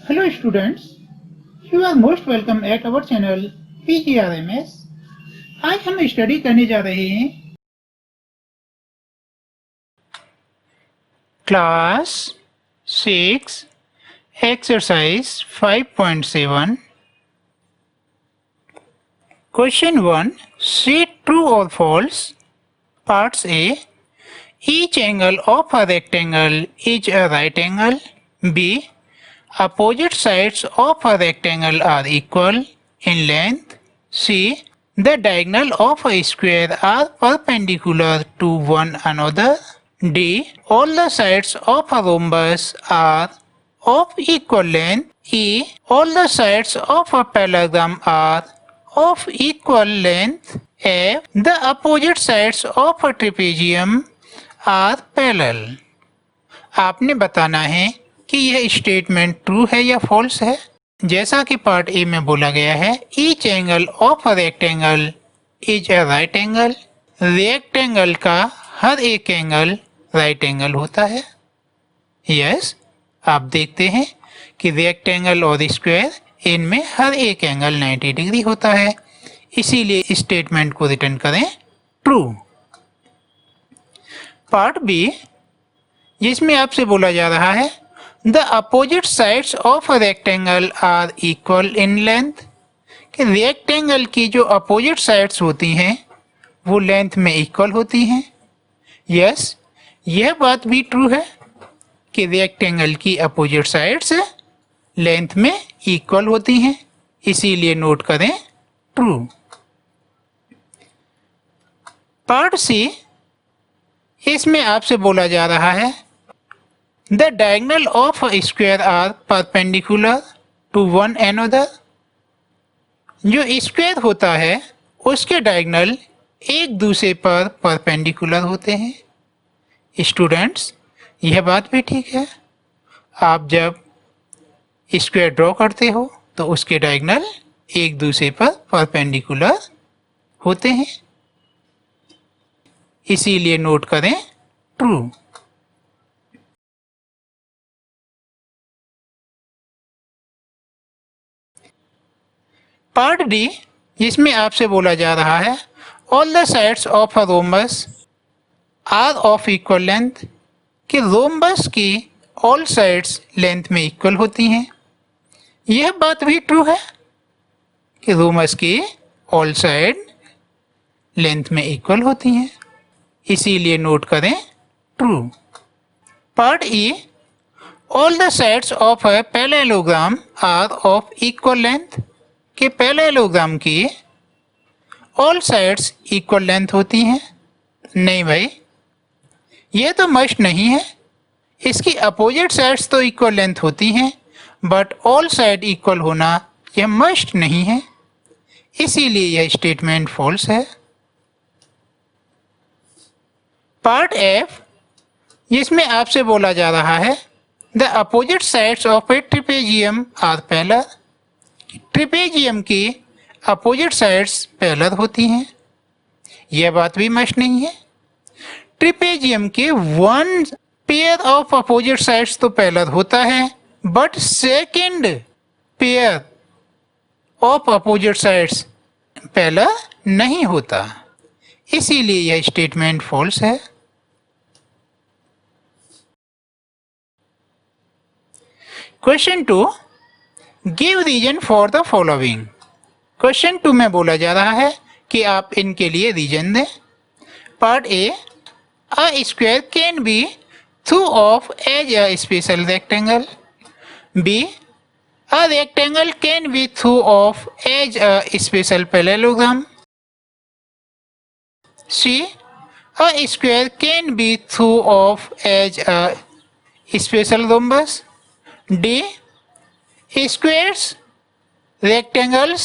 Hello students, you are most welcome at our channel PGRMS. आज हम study करने जा रहे हैं class 6 exercise 5.7 question 1 see true or false. Parts A, each angle of a rectangle is a right angle. B, opposite sides of a rectangle are equal in length. C, the diagonal of a square are perpendicular to one another. D, all the sides of a rhombus are of equal length. E, all the sides of a parallelogram are of equal length. F, the opposite sides of a trapezium are parallel. आपने बताना है कि यह statement true है या false है। जैसा कि पार्ट ए में बोला गया है, each angle of a rectangle is a right angle. Rectangle का हर एक एंगल राइट एंगल होता है। यस, आप देखते हैं कि रेक्टेंगल और स्क्वायर इनमें हर एक एंगल 90 डिग्री होता है, इसीलिए इस स्टेटमेंट को रिटर्न करें ट्रू। पार्ट बी, जिसमें आपसे बोला जा रहा है the opposite sides of a rectangle are equal in length, कि रेक्टेंगल की जो अपोजिट साइड्स होती हैं वो लेंथ में इक्वल होती हैं। यस, यह बात भी ट्रू है कि रेक्टेंगल की अपोजिट साइड्स लेंथ में इक्वल होती हैं, इसीलिए नोट करें ट्रू। पार्ट सी, इसमें आपसे बोला जा रहा है the diagonal of a square are perpendicular to one another. जो स्क्वायर होता है उसके डायगोनल एक दूसरे पर परपेंडिकुलर होते हैं। स्टूडेंट्स, यह बात भी ठीक है। आप जब स्क्वायर ड्रॉ करते हो तो उसके डायगोनल एक दूसरे पर परपेंडिकुलर होते हैं, इसीलिए नोट करें ट्रू। पार्ट डी, जिसमें आपसे बोला जा रहा है all the sides of a rhombus are of equal length, कि रोम्बस की ऑल साइड्स लेंथ में इक्वल होती हैं। यह बात भी ट्रू है कि रोम्बस की ऑल साइड लेंथ में इक्वल होती हैं, इसीलिए नोट करें true. Part E, all the sides of a parallelogram are of equal length, कि पैरेललोग्राम की ऑल साइड्स इक्वल लेंथ होती हैं। नहीं भाई, यह तो मस्ट नहीं है। इसकी अपोजिट साइड्स तो इक्वल लेंथ होती हैं, बट ऑल साइड इक्वल होना यह मस्ट नहीं है, इसीलिए यह स्टेटमेंट फॉल्स है। पार्ट एफ, जिसमें आपसे बोला जा रहा है the opposite sides of a trapezium are parallel, trapezium की अपोजिट साइड्स पैरेलल होती हैं। यह बात भी मस्ट नहीं है। ट्रिपेजियम के one pair of opposite sides तो पैरेलल होता है, but second pair of opposite sides parallel नहीं होता, इसीलिए यह स्टेटमेंट फॉल्स है। Question 2, give reason for the following. Question 2 में बोला जा रहा है कि आप इनके लिए रीजन दें। Part A, a square can be thought of as a special rectangle. B, a rectangle can be thought of as a special parallelogram. C, a square can be thought of as a special rhombus. D, squares, rectangles,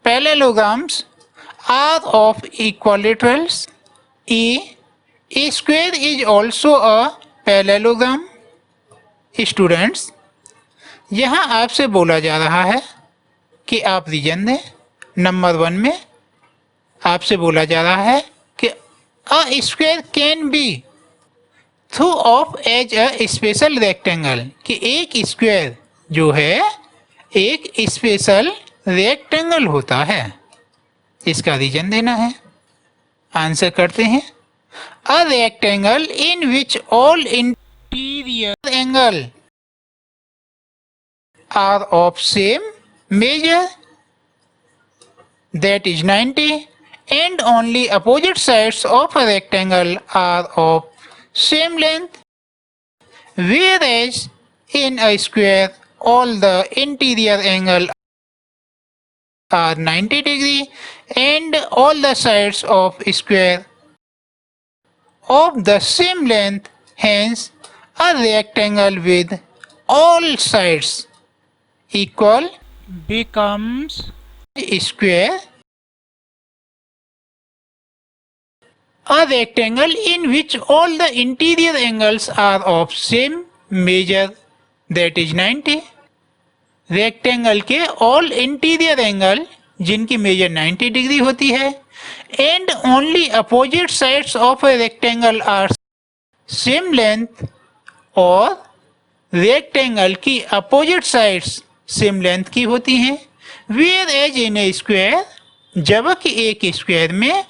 parallelograms are of equilaterals. E, a square is also a parallelogram. Students, यहाँ आपसे बोला जा रहा है कि आप reason दें। Number 1 में आपसे बोला जा रहा है कि a square can be thought of as a special rectangle, कि एक स्क्वायर जो है एक स्पेशल रेक्टेंगल होता है। इसका रीजन देना है। आंसर करते हैं। A rectangle in which all interior angle are of same measure, that is 90, and only opposite sides of a rectangle are of same length, whereas in a square all the interior angle are 90 degree and all the sides of square of the same length. Hence a rectangle with all sides equal becomes square. A rectangle in which all the interior angles are of same measure, that is 90. Rectangle के all interior angle जिनकी measure 90 degree होती है and only opposite sides of a rectangle are same length, और rectangle की opposite sides same length की होती हैं। Where as in a square, जबकि एक स्क्वायर में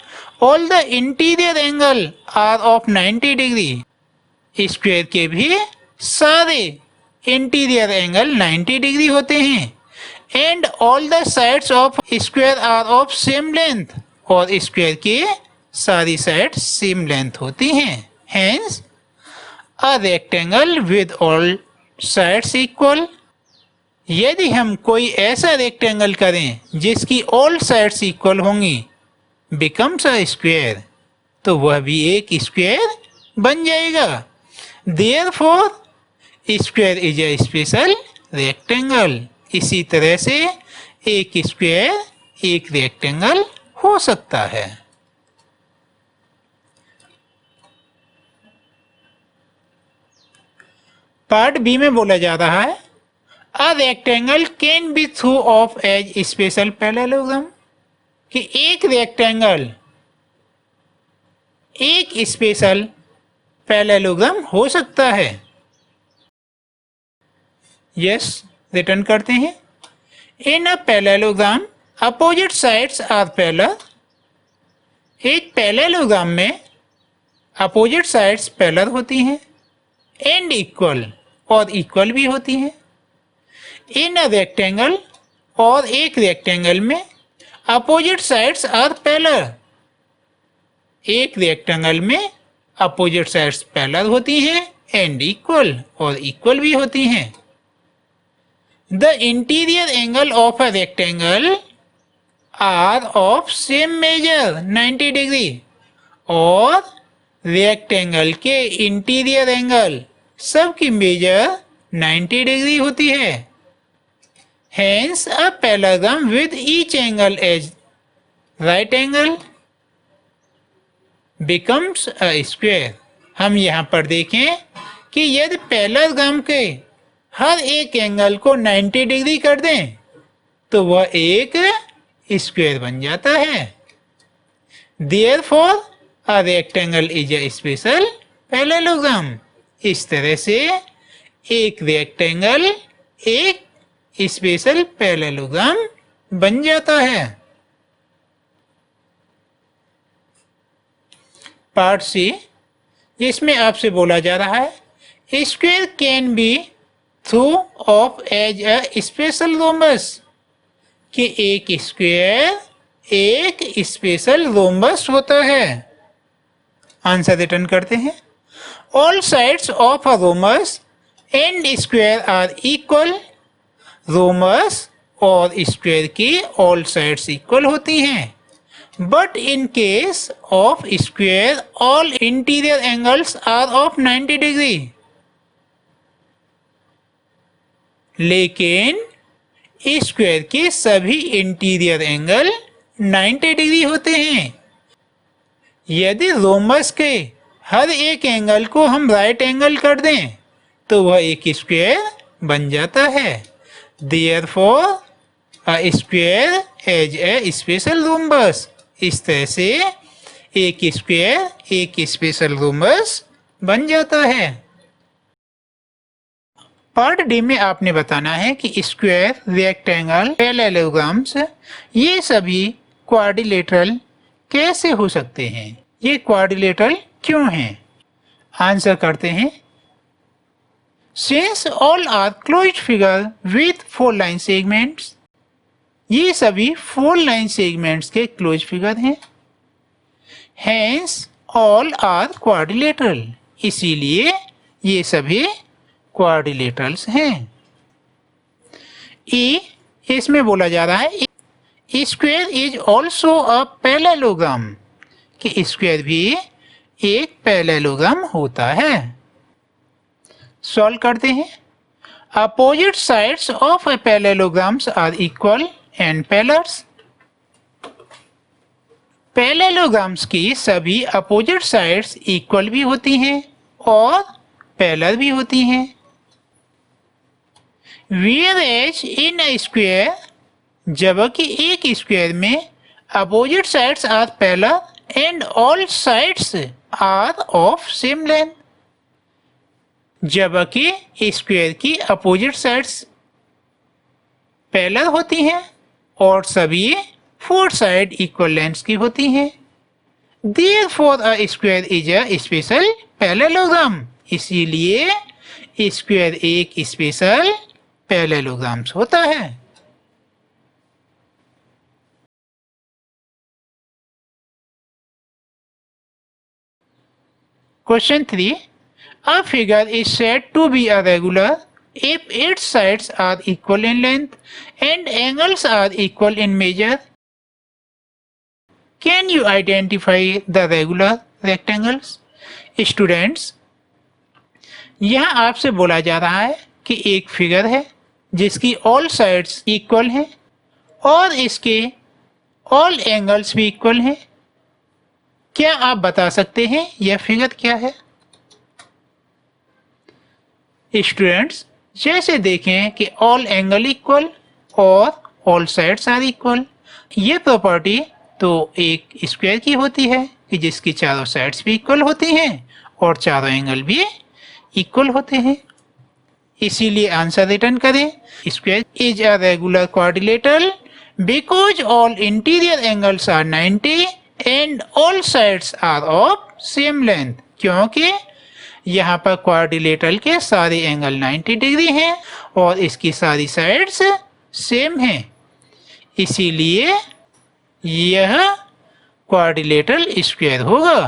all the interior angle are of 90 degree, square के भी सारे इंटीरियर एंगल 90 डिग्री होते हैं and all the sides of square are of same length, और स्क्वायर की सारी साइड्स सेम लेंथ होती हैं। Hence a rectangle with all sides equal, यदि हम कोई ऐसा रेक्टेंगल करें जिसकी ऑल साइड्स इक्वल होंगी, बिकम्स अ स्क्वायर, तो वह भी एक स्क्वायर बन जाएगा। Therefore square is a special rectangle, इसी तरह से एक स्क्वायर एक रेक्टेंगल हो सकता है। पार्ट बी में बोला जा रहा है a rectangle can be thought of as special parallelogram, कि एक रेक्टेंगल एक स्पेशल पैरेललोग्राम हो सकता है। यस, रिटर्न करते हैं। In a parallelogram opposite sides are parallel, एक पैरेललोग्राम में अपोजिट साइड्स पैरेलल होती हैं एंड इक्वल, और इक्वल भी होती हैं। इन अ रेक्टेंगल, और एक रेक्टेंगल में अपोजिट साइड्स आर पैरेलल, एक रेक्टेंगल में अपोजिट साइड्स पैरेलल होती हैं एंड इक्वल, और इक्वल भी होती हैं। The interior angle of a rectangle are of same measure 90 degree, और रेक्टेंगल के इंटीरियर एंगल सबकी मेजर 90 डिग्री होती है। Hence a parallelogram with each angle as right angle becomes a square. हम यहाँ पर देखें कि यदि पैरेललोग्राम के हर एक एंगल को 90 डिग्री कर दें तो वह एक स्क्वायर बन जाता है। Therefore a rectangle is a special parallelogram, इस तरह से एक रेक्टेंगल एक स्पेशल पैरेललोग्राम बन जाता है। पार्ट सी, जिसमें आपसे बोला जा रहा है square can be thought of as a special rhombus, कि एक स्क्वायर एक स्पेशल रोम्बस होता है। आंसर रिटर्न करते हैं। All sides of a rhombus and square are equal, rhombus और स्क्वायर की ऑल साइड्स इक्वल होती हैं। But in case of square all interior angles are of 90 degree, लेकिन स्क्वायर के सभी इंटीरियर एंगल 90 डिग्री होते हैं। यदि रोम्बस के हर एक एंगल को हम राइट एंगल कर दें तो वह एक स्क्वायर बन जाता है। Therefore a square as a special rhombus, इस तरह से एक स्क्वायर एक स्पेशल रोम्बस बन जाता है। पार्ट डी में आपने बताना है कि स्क्वायर, रेक्टेंगल, पैरेललोग्राम्स ये सभी क्वाड्रिलेटरल कैसे हो सकते हैं, ये क्वाड्रिलेटरल क्यों हैं। आंसर करते हैं। Since all are closed figure with 4 line segments, ये सभी 4 लाइन सेगमेंट्स के क्लोज फिगर हैं। हेंस ऑल आर क्वाड्रिलेटरल, इसीलिए ये सभी क्वाड्रिलेटरल्स हैं। ई इसमें बोला जा रहा है square is also a parallelogram, कि स्क्वायर भी एक पैरेललोग्राम होता है। सॉल्व करते हैं। Opposite sides of a parallelograms are equal and parallels, parallelograms की सभी अपोजिट साइड्स इक्वल भी होती हैं और पैरेलल भी होती हैं। Whereas in a square, जबकि एक स्क्वायर में opposite sides are parallel and all sides are of same length, जबकि स्क्वायर की अपोजिट साइड्स पैरेलल होती हैं और सभी 4 साइड इक्वल लेंथ की होती हैं। Therefore a square is a special parallelogram, इसीलिए स्क्वायर एक स्पेशल पैरेललोग्राम्स होता है। Question 3, a figure is said to be a regular if its sides are equal in length and angles are equal in measure. Can you identify the regular rectangles? Students, यहाँ आपसे बोला जा रहा है कि एक फिगर है जिसकी ऑल साइड्स इक्वल हैं और इसके ऑल एंगल्स भी इक्वल हैं। क्या आप बता सकते हैं यह फिगर क्या है? स्टूडेंट्स, जैसे देखें कि ऑल एंगल इक्वल और ऑल साइड्स आर इक्वल, ये प्रॉपर्टी तो एक स्क्वायर की होती है कि जिसकी चारों साइड्स भी इक्वल होती हैं और चारों एंगल भी इक्वल होते हैं। इसीलिए आंसर रिटर्न करें। Square is a regular quadrilateral because all interior angles are 90 and all sides are of same length, क्योंकि यहाँ पर क्वाड्रिलेटरल के सारे एंगल 90 डिग्री हैं और इसकी सारी साइड्स सेम हैं, इसीलिए यह क्वाड्रिलेटरल स्क्वायर होगा।